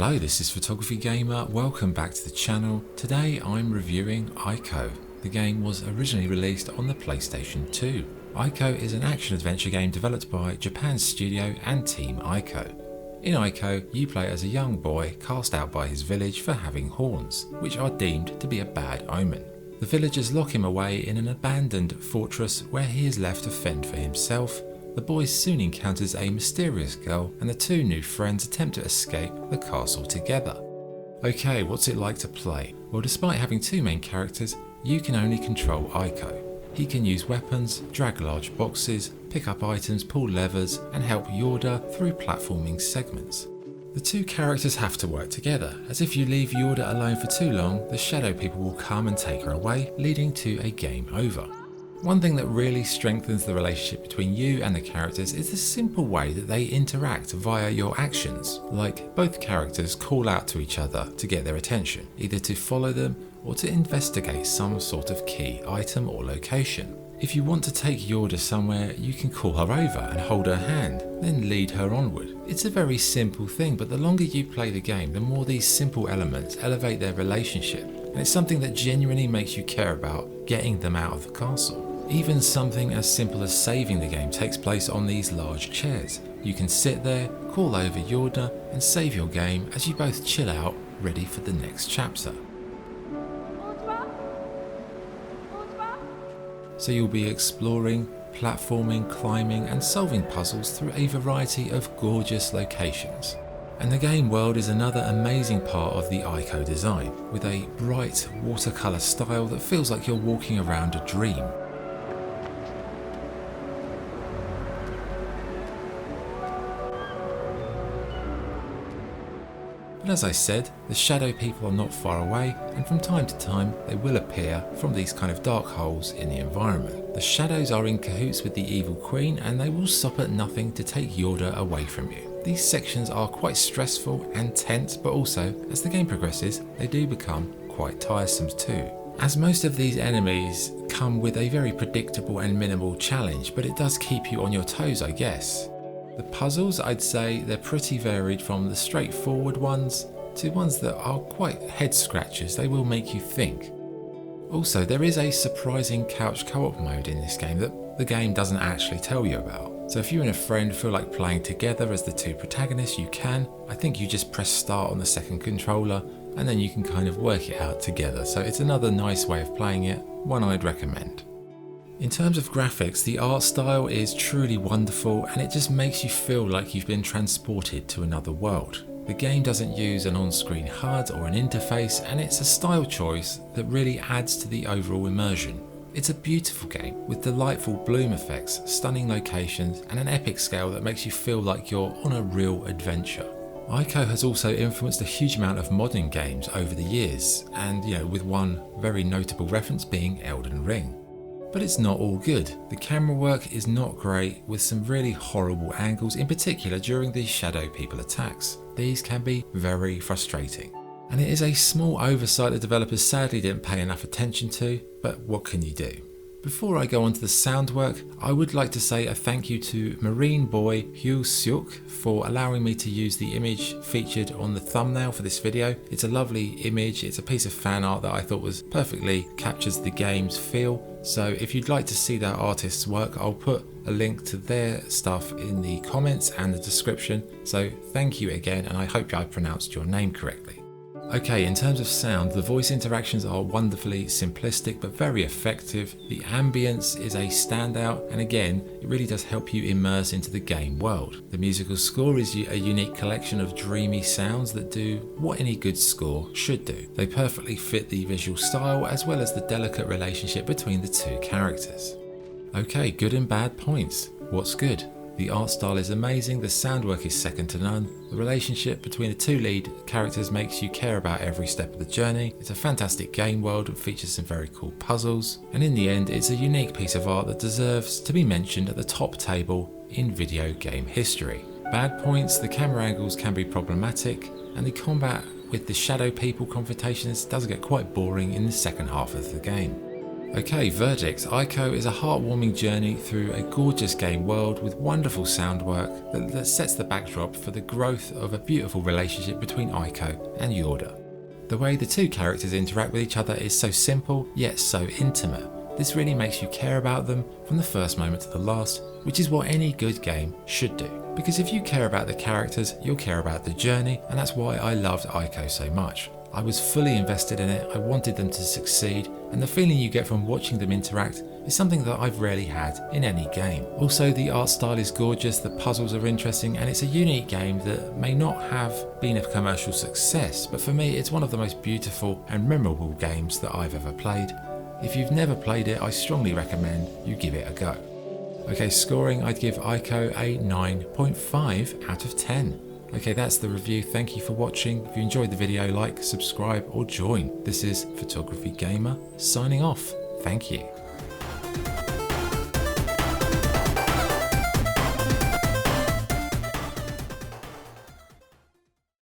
Hello, this is Photography Gamer. Welcome back to the channel. Today I'm reviewing ICO. The game was originally released on the PlayStation 2. ICO is an action-adventure game developed by Japan's studio and Team ICO. In ICO, you play as a young boy cast out by his village for having horns, which are deemed to be a bad omen. The villagers lock him away in an abandoned fortress where he is left to fend for himself. The boy soon encounters a mysterious girl and the two new friends attempt to escape the castle together. Okay, what's it like to play? Well, despite having two main characters, you can only control ICO. He can use weapons, drag large boxes, pick up items, pull levers and help Yorda through platforming segments. The two characters have to work together, as if you leave Yorda alone for too long, the shadow people will come and take her away, leading to a game over. One thing that really strengthens the relationship between you and the characters is the simple way that they interact via your actions. Like, both characters call out to each other to get their attention, either to follow them or to investigate some sort of key item or location. If you want to take Yorda somewhere, you can call her over and hold her hand, then lead her onward. It's a very simple thing, but the longer you play the game, the more these simple elements elevate their relationship, and it's something that genuinely makes you care about getting them out of the castle. Even something as simple as saving the game takes place on these large chairs. You can sit there, call over Yorda and save your game as you both chill out, ready for the next chapter. So you'll be exploring, platforming, climbing and solving puzzles through a variety of gorgeous locations. And the game world is another amazing part of the ICO design, with a bright watercolour style that feels like you're walking around a dream. But as I said, the shadow people are not far away, and from time to time they will appear from these kind of dark holes in the environment. The shadows are in cahoots with the evil queen and they will stop at nothing to take Yorda away from you. These sections are quite stressful and tense, but also, as the game progresses, they do become quite tiresome too, as most of these enemies come with a very predictable and minimal challenge, but it does keep you on your toes, I guess. The puzzles, I'd say they're pretty varied, from the straightforward ones to ones that are quite head scratchers. They will make you think. Also, there is a surprising couch co-op mode in this game that the game doesn't actually tell you about. So if you and a friend feel like playing together as the two protagonists, you can. I think you just press start on the second controller and then you can kind of work it out together. So it's another nice way of playing it, one I'd recommend. In terms of graphics, the art style is truly wonderful and it just makes you feel like you've been transported to another world. The game doesn't use an on-screen HUD or an interface, and it's a style choice that really adds to the overall immersion. It's a beautiful game with delightful bloom effects, stunning locations and an epic scale that makes you feel like you're on a real adventure. ICO has also influenced a huge amount of modern games over the years, and with one very notable reference being Elden Ring. But it's not all good. The camera work is not great, with some really horrible angles, in particular during the shadow people attacks. These can be very frustrating. And it is a small oversight the developers sadly didn't pay enough attention to, but what can you do? Before I go on to the sound work, I would like to say a thank you to Marine Boy Hugh Seok for allowing me to use the image featured on the thumbnail for this video. It's a lovely image, it's a piece of fan art that I thought was perfectly captures the game's feel. So if you'd like to see that artist's work, I'll put a link to their stuff in the comments and the description. So thank you again, and I hope I pronounced your name correctly. Okay, in terms of sound, the voice interactions are wonderfully simplistic but very effective. The ambience is a standout, and again, it really does help you immerse into the game world. The musical score is a unique collection of dreamy sounds that do what any good score should do. They perfectly fit the visual style as well as the delicate relationship between the two characters. Okay, good and bad points. What's good? The art style is amazing, the sound work is second to none, the relationship between the two lead characters makes you care about every step of the journey, it's a fantastic game world and features some very cool puzzles, and in the end it's a unique piece of art that deserves to be mentioned at the top table in video game history. Bad points, the camera angles can be problematic, and the combat with the shadow people confrontations does get quite boring in the second half of the game. Okay, verdict. ICO is a heartwarming journey through a gorgeous game world with wonderful sound work that sets the backdrop for the growth of a beautiful relationship between ICO and Yorda. The way the two characters interact with each other is so simple yet so intimate. This really makes you care about them from the first moment to the last, which is what any good game should do. Because if you care about the characters, you'll care about the journey, and that's why I loved ICO so much. I was fully invested in it, I wanted them to succeed, and the feeling you get from watching them interact is something that I've rarely had in any game. Also, the art style is gorgeous, the puzzles are interesting, and it's a unique game that may not have been a commercial success, but for me it's one of the most beautiful and memorable games that I've ever played. If you've never played it, I strongly recommend you give it a go. Okay, scoring, I'd give ICO a 9.5 out of 10. Okay, that's the review. Thank you for watching. If you enjoyed the video, like, subscribe or join. This is Photography Gamer signing off. Thank you.